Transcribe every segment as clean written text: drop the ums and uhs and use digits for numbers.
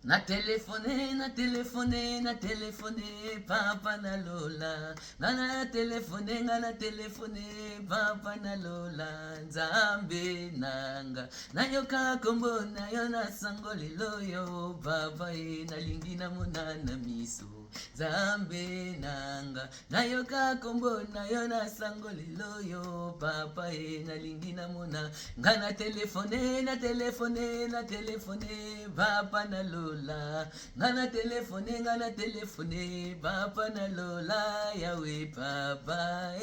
Na téléphoné, na téléphoné, na téléphoné, papa na lola. Na téléphoné, na téléphoné, papa na lola. Nzambe nanga. Na yoka kombo na yo na sango lelo yo, papa e na lingi na monana miso. Nzambe nanga. Na yoka kombo na yo na sango lelo yo, papa e na lingi na mona. Nga na téléphoné, na téléphoné, na téléphoné, papa na lola. Ngana telefone papa na lola yawe papa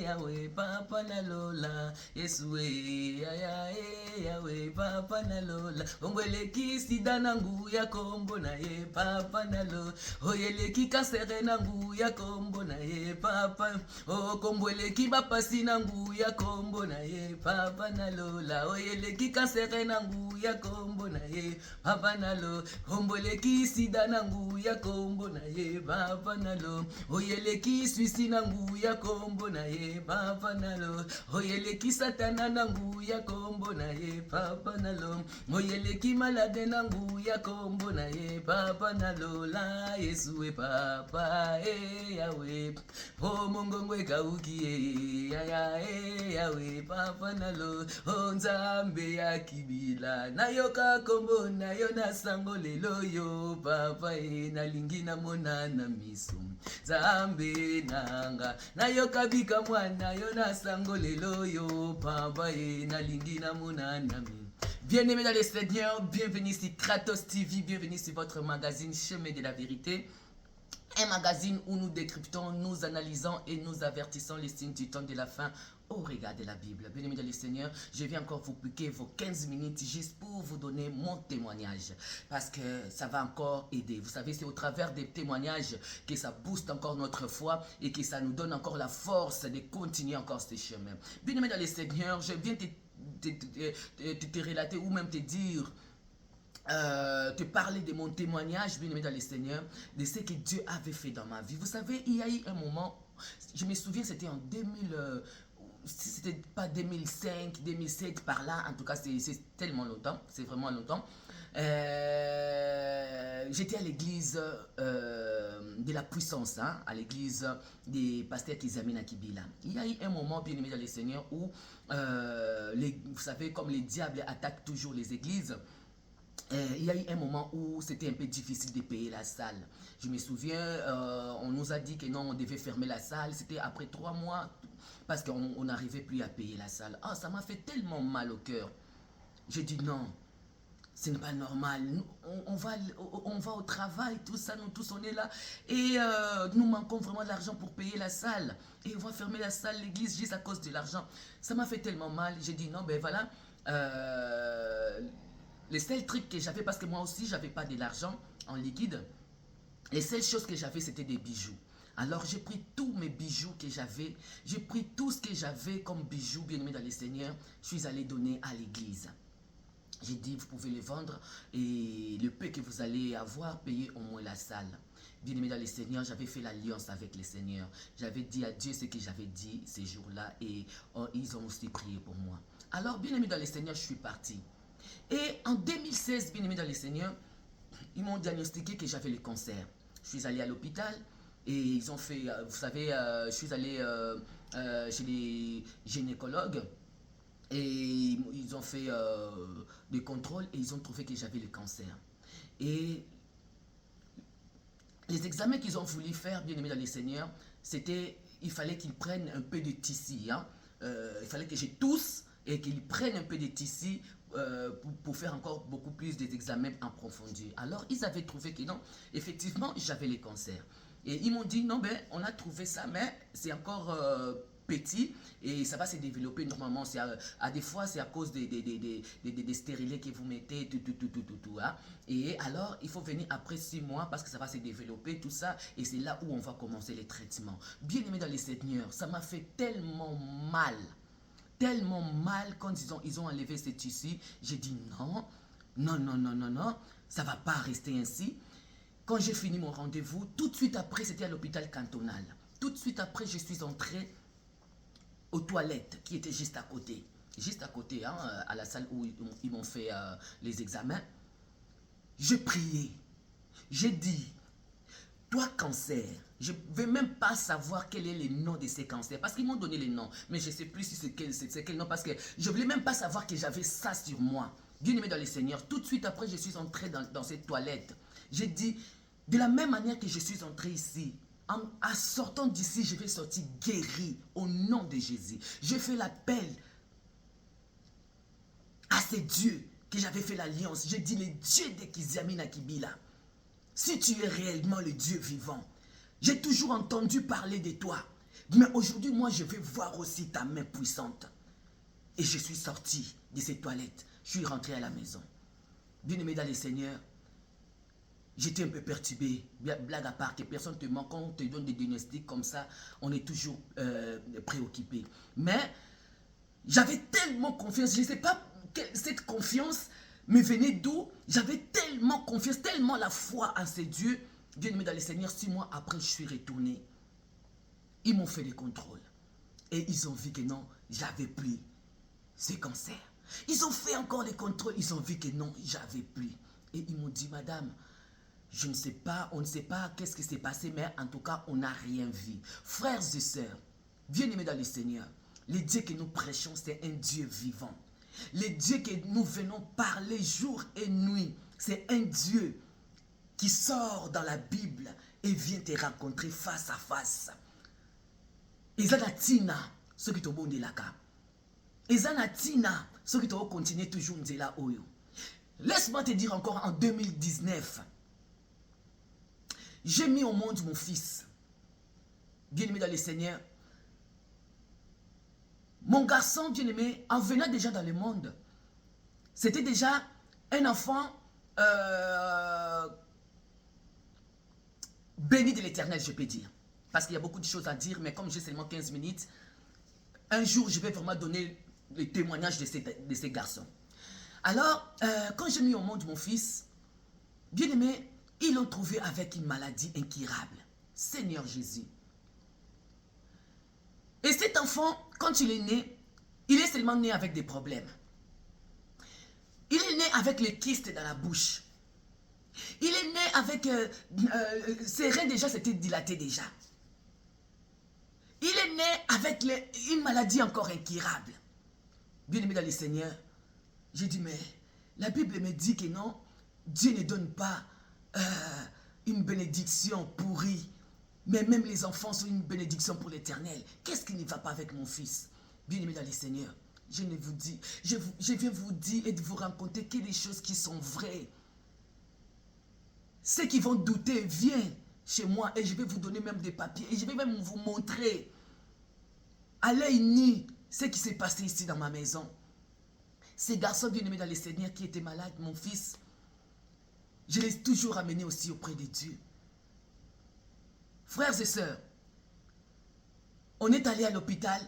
yawe papa na lola yesu yawe papa na lola ombweleki sida na ngu ya kombo na ye papa na lola oyeleki kasere na ngu ya kombo na ye papa okombweleki bapasi na ngu ya kombo na ye papa na lola oyeleki kasere na ngu ya kombo na ye papa na lola omboleki sida na ngu ya kombo na ye papa na lo oyeleki swisi na ngu ya kombo na ye papa na lo oyeleki satana na ngu ya kombo na ye papa na lo oyeleki malade na ngu ya kombo na ye papa na lo la yesu e papa yawe po mongongo ekauki yawe papa na lo o nzambe ya kibila nayoka kombo na yo na sango lelo yo papa nalingi namona na miso nzambe nanga nayoka bika mwana yo na sango lelo yo papa nalingi namona na miso. Bien-aimés dans les Seigneurs, bienvenue sur Kratos TV, bienvenue sur votre magazine Chemin de la Vérité. Un magazine où nous décryptons, nous analysons et nous avertissons les signes du temps de la fin au regard de la Bible. Bien-aimés dans le Seigneur, je viens encore vous piquer vos 15 minutes juste pour vous donner mon témoignage. Parce que ça va encore aider. Vous savez, c'est au travers des témoignages que ça booste encore notre foi et que ça nous donne encore la force de continuer encore ce chemin. Bien-aimés dans le Seigneur, je viens te relater ou même te dire... te parler de mon témoignage, bien aimé dans le Seigneur, de ce que Dieu avait fait dans ma vie. Vous savez, il y a eu un moment, je me souviens, c'était en 2000, c'était pas 2005, 2007, par là, en tout cas, c'est tellement longtemps, c'est vraiment longtemps. J'étais à l'église de la puissance, hein, à l'église des pasteurs Kizamina Kibila. Il y a eu un moment, bien aimé dans le Seigneur, où, vous savez, comme les diables attaquent toujours les églises, il y a eu un moment où c'était un peu difficile de payer la salle. Je me souviens, on nous a dit que non, on devait fermer la salle. C'était après 3 mois parce qu'on n'arrivait plus à payer la salle. Ah, ça m'a fait tellement mal au cœur. J'ai dit non, ce n'est pas normal. On va au travail, tout ça, nous tous on est là. Et nous manquons vraiment d'argent pour payer la salle. Et on va fermer la salle, l'église, juste à cause de l'argent. Ça m'a fait tellement mal. J'ai dit non, ben voilà. Les seuls trucs que j'avais, parce que moi aussi, j'avais pas de l'argent en liquide, les seules choses que j'avais, c'était des bijoux. Alors, j'ai pris tous mes bijoux que j'avais, j'ai pris tout ce que j'avais comme bijoux, bien aimé dans les Seigneurs, je suis allé donner à l'église. J'ai dit, vous pouvez les vendre et le peu que vous allez avoir, payez au moins la salle. Bien aimé dans les Seigneurs, j'avais fait l'alliance avec les Seigneurs. J'avais dit à Dieu ce que j'avais dit ces jours-là et ils ont aussi prié pour moi. Alors, bien aimé dans les Seigneurs, je suis parti. Et en 2016, bien aimé dans les Seigneurs, ils m'ont diagnostiqué que j'avais le cancer. Je suis allé à l'hôpital et ils ont fait, vous savez, je suis allé chez les gynécologues et ils ont fait des contrôles et ils ont trouvé que j'avais le cancer. Et les examens qu'ils ont voulu faire, bien aimé dans les Seigneurs, c'était, il fallait qu'ils prennent un peu de tissu. Hein. Il fallait que je tousse et qu'ils prennent un peu de tissu pour faire encore beaucoup plus d'examens en profondeur. Alors, ils avaient trouvé que non, effectivement, j'avais le cancer. Et ils m'ont dit, non, ben, on a trouvé ça, mais c'est encore petit et ça va se développer normalement. À des fois, c'est à cause des stérilés que vous mettez, tout. Hein. Et alors, il faut venir après 6 mois parce que ça va se développer, tout ça. Et c'est là où on va commencer les traitements. Bien aimé dans les Seigneurs, ça m'a fait tellement mal. Tellement mal quand ils ont enlevé ce tissu. J'ai dit non, ça ne va pas rester ainsi. Quand j'ai fini mon rendez-vous, tout de suite après, c'était à l'hôpital cantonal. Tout de suite après, je suis entré aux toilettes qui étaient juste à côté. Juste à côté, hein, à la salle où ils m'ont fait les examens. j'ai prié. J'ai dit, toi cancer, je ne vais même pas savoir quel est le nom de ces cancers. Parce qu'ils m'ont donné les noms. Mais je ne sais plus si c'est quel nom. Parce que je ne voulais même pas savoir que j'avais ça sur moi. Bien-aimé dans le Seigneur. Tout de suite après, je suis entré dans cette toilette. J'ai dit, de la même manière que je suis entré ici, en sortant d'ici, je vais sortir guéri au nom de Jésus. Je fais l'appel à ces dieux que j'avais fait l'alliance. J'ai dit, les dieux de Kiziamina Kibila, si tu es réellement le Dieu vivant, j'ai toujours entendu parler de toi. Mais aujourd'hui, moi, je vais voir aussi ta main puissante. Et je suis sorti de ces toilettes. Je suis rentré à la maison. Bien-aimé dans le Seigneur, j'étais un peu perturbé. Blague à part, que personne ne te manque. Quand on te donne des diagnostics comme ça, on est toujours préoccupé. Mais j'avais tellement confiance. Je ne sais pas cette confiance me venait d'où. J'avais tellement confiance, tellement la foi en ces dieux. Bien-aimé dans le Seigneur, 6 mois après, je suis retourné. Ils m'ont fait les contrôles. Et ils ont vu que non, j'avais plus ce cancer. Ils ont fait encore les contrôles. Ils ont vu que non, j'avais plus. Et ils m'ont dit, madame, je ne sais pas, on ne sait pas qu'est-ce qui s'est passé, mais en tout cas, on n'a rien vu. Frères et sœurs, bien-aimés dans le Seigneur, le Dieu que nous prêchons, c'est un Dieu vivant. Le Dieu que nous venons parler jour et nuit, c'est un Dieu qui sort dans la Bible et vient te rencontrer face à face. Ezanatina, ceux qui t'ont bon de la cas. Ezanatina, ceux qui t'ont continué toujours de la oyo. Laisse-moi te dire encore, en 2019, j'ai mis au monde mon fils. Bien-aimé dans le Seigneur. Mon garçon bien-aimé, en venant déjà dans le monde, c'était déjà un enfant béni de l'Éternel, je peux dire. Parce qu'il y a beaucoup de choses à dire, mais comme j'ai seulement 15 minutes, un jour, je vais vraiment donner le témoignage de ces garçons. Alors, quand j'ai mis au monde mon fils, bien-aimé, ils l'ont trouvé avec une maladie incurable. Seigneur Jésus. Et cet enfant, quand il est né, il est seulement né avec des problèmes. Il est né avec les kystes dans la bouche. Il est né avec... ses reins déjà s'étaient dilatés déjà. Il est né avec une maladie encore incurable. Bien-aimé dans le Seigneur, j'ai dit, mais la Bible me dit que non, Dieu ne donne pas une bénédiction pourrie. Mais même les enfants sont une bénédiction pour l'Éternel. Qu'est-ce qui ne va pas avec mon fils? Bien-aimé dans le Seigneur, je viens vous dire et de vous raconter que les choses qui sont vraies. Ceux qui vont douter, viens chez moi et je vais vous donner même des papiers. Et je vais même vous montrer à l'œil nu ce qui s'est passé ici dans ma maison. Ces garçons bien-aimés dans le Seigneur qui étaient malades, mon fils, je l'ai toujours amené aussi auprès de Dieu. Frères et sœurs, on est allé à l'hôpital.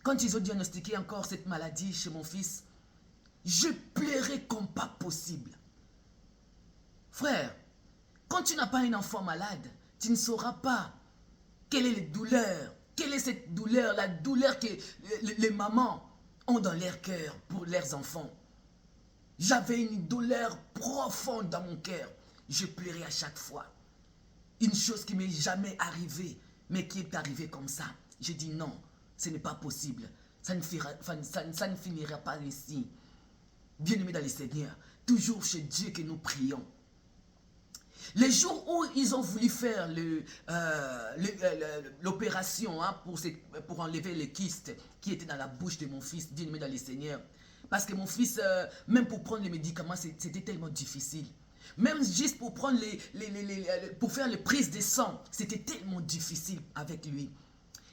Quand ils ont diagnostiqué encore cette maladie chez mon fils, je pleurais comme pas possible. Frère, quand tu n'as pas un enfant malade, tu ne sauras pas quelle est la douleur, quelle est cette douleur, la douleur que les mamans ont dans leur cœur pour leurs enfants. J'avais une douleur profonde dans mon cœur. Je pleurais à chaque fois. Une chose qui ne m'est jamais arrivée, mais qui est arrivée comme ça. J'ai dit non, ce n'est pas possible. Ça ne finira pas ici. Bien-aimés dans le Seigneur, toujours chez Dieu que nous prions. Les jours où ils ont voulu faire l'opération pour enlever les kystes qui étaient dans la bouche de mon fils, bien-aimé dans le Seigneur, parce que mon fils, même pour prendre les médicaments, c'était tellement difficile. Même juste pour prendre pour faire les prises de sang, c'était tellement difficile avec lui.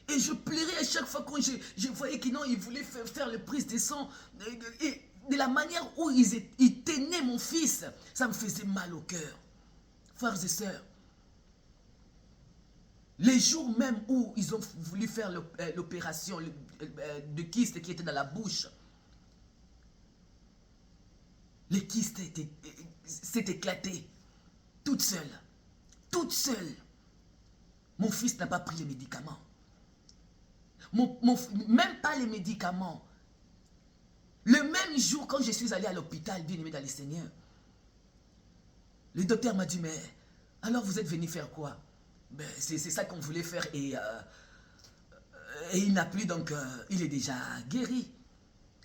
Et je pleurais à chaque fois quand je voyais qu'il voulait faire les prises de sang. Et de la manière où il tenait mon fils, ça me faisait mal au cœur. Frères et sœurs, les jours même où ils ont voulu faire l'opération de kyste qui était dans la bouche, les kystes s'est éclaté, toute seule, toute seule. Mon fils n'a pas pris les médicaments. Même pas les médicaments. Le même jour, quand je suis allé à l'hôpital, bien-aimé dans le Seigneur, Le docteur m'a dit, mais alors vous êtes venu faire quoi? Ben, c'est ça qu'on voulait faire et il n'a plus, donc il est déjà guéri.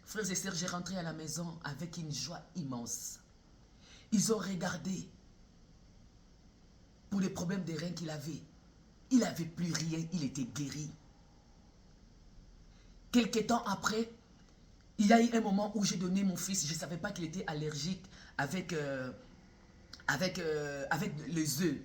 Frères et sœurs, j'ai rentré à la maison avec une joie immense. Ils ont regardé pour les problèmes des reins qu'il avait. Il n'avait plus rien, il était guéri. Quelques temps après, il y a eu un moment où j'ai donné mon fils, je ne savais pas qu'il était allergique avec les œufs.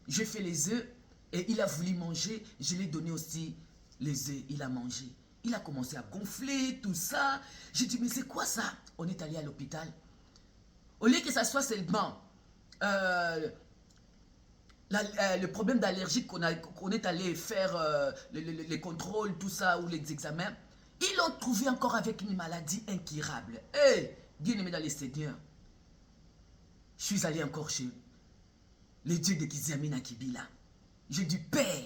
J'ai fait les œufs et il a voulu manger, je lui ai donné aussi les œufs, il a mangé. Il a commencé à gonfler, tout ça. J'ai dit, mais c'est quoi ça? On est allé à l'hôpital. Au lieu que ça soit seulement le problème d'allergie qu'on est allé faire les contrôles, tout ça, ou les examens, ils l'ont trouvé encore avec une maladie incurable. Eh, bien aimé dans les Seigneurs, je suis allé encore chez le Dieu de Kiziamina Kibila. J'ai dit, Père,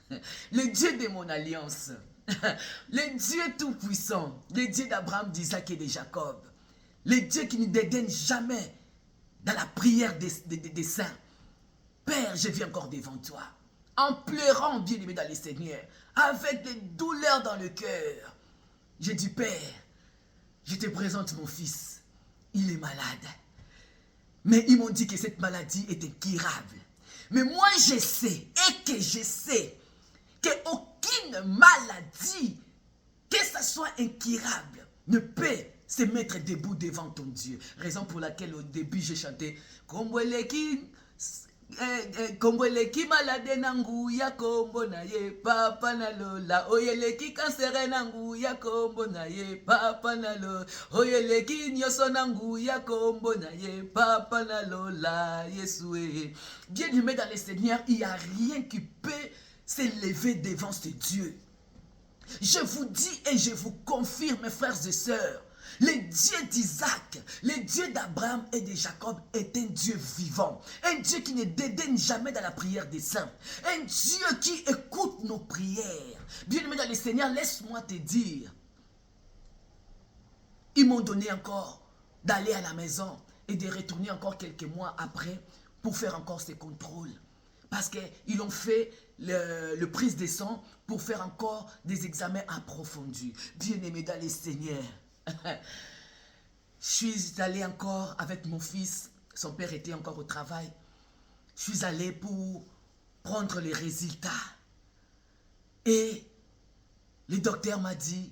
le Dieu de mon alliance, le Dieu tout-puissant, le Dieu d'Abraham, d'Isaac et de Jacob, le Dieu qui ne dédaigne jamais dans la prière des saints. Père, je viens encore devant toi, en pleurant, bien-aimé dans les Seigneurs, avec des douleurs dans le cœur. J'ai dit, Père, je te présente mon fils, il est malade. Mais ils m'ont dit que cette maladie est incurable. Mais moi, je sais, qu'aucune maladie, que ce soit incurable, ne peut se mettre debout devant ton Dieu. Raison pour laquelle au début j'ai chanté Kombweleki malade nangu ya kombo na ye papa na lola oyeleki kansere nangu ya kombo na ye papa na lola oyeleki nyoso nangu ya kombo na ye papa na lola Yesue. Bien-aimé dans le Seigneur, il n'y a rien qui peut s'élever devant ce Dieu. Je vous dis et je vous confirme, mes frères et sœurs, le Dieu d'Isaac, le Dieu d'Abraham et de Jacob est un Dieu vivant. Un Dieu qui ne dédaigne jamais dans la prière des saints. Un Dieu qui écoute nos prières. Bien-aimé dans le Seigneur, laisse-moi te dire, ils m'ont donné encore d'aller à la maison et de retourner encore quelques mois après pour faire encore ces contrôles. Parce qu'ils ont fait le prise de sang pour faire encore des examens approfondis. Bien-aimé dans le Seigneur, je suis allé encore avec mon fils, son père était encore au travail. Je suis allé pour prendre les résultats. Et le docteur m'a dit,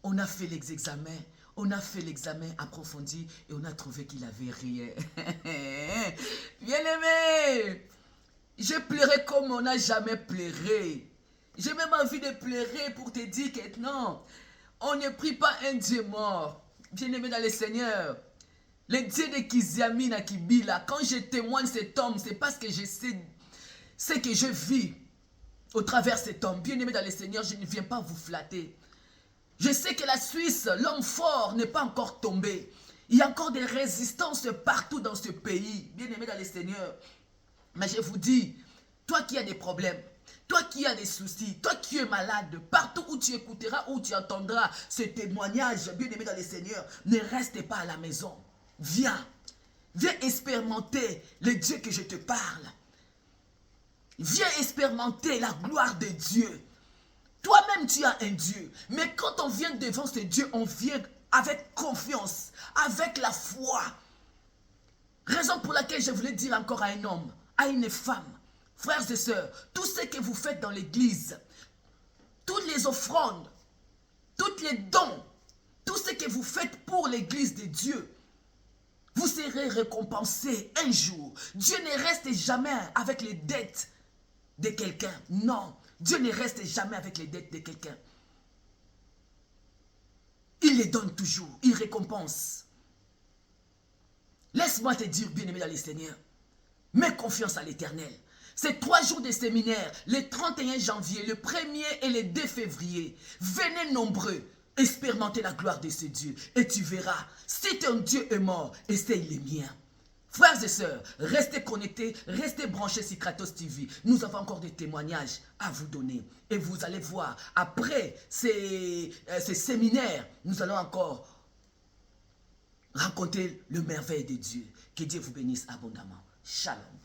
on a fait les examens, on a fait l'examen approfondi et on a trouvé qu'il n'avait rien. Bien-aimé, je pleurais comme on n'a jamais pleuré. J'ai même envie de pleurer pour te dire que non, on ne prie pas un Dieu mort. Bien-aimé dans le Seigneur, le Dieu de Kiziamina Kibila, quand je témoigne cet homme, c'est parce que je sais ce que je vis au travers de cet homme. Bien-aimé dans le Seigneur, je ne viens pas vous flatter. Je sais que la Suisse, l'homme fort, n'est pas encore tombé. Il y a encore des résistances partout dans ce pays. Bien-aimé dans le Seigneur, mais je vous dis, toi qui as des problèmes, toi qui as des soucis, toi qui es malade, partout où tu écouteras, où tu entendras ce témoignage, bien-aimé dans le Seigneur, ne reste pas à la maison. Viens, viens expérimenter le Dieu que je te parle. Viens expérimenter la gloire de Dieu. Toi-même, tu as un Dieu. Mais quand on vient devant ce Dieu, on vient avec confiance, avec la foi. Raison pour laquelle je voulais dire encore à un homme, à une femme, frères et sœurs, tout ce que vous faites dans l'église, toutes les offrandes, tous les dons, tout ce que vous faites pour l'église de Dieu, vous serez récompensés un jour. Dieu ne reste jamais avec les dettes de quelqu'un. Non, Dieu ne reste jamais avec les dettes de quelqu'un. Il les donne toujours, il récompense. Laisse-moi te dire, bien-aimé dans le Seigneur, mets confiance à l'Éternel. Ces 3 jours de séminaire, le 31 janvier, le 1er et le 2 février, venez nombreux expérimenter la gloire de ce Dieu. Et tu verras, si ton Dieu est mort, essaye les miens. Frères et sœurs, restez connectés, restez branchés sur Kratos TV. Nous avons encore des témoignages à vous donner. Et vous allez voir, après ces séminaires, nous allons encore rencontrer le merveille de Dieu. Que Dieu vous bénisse abondamment. Shalom.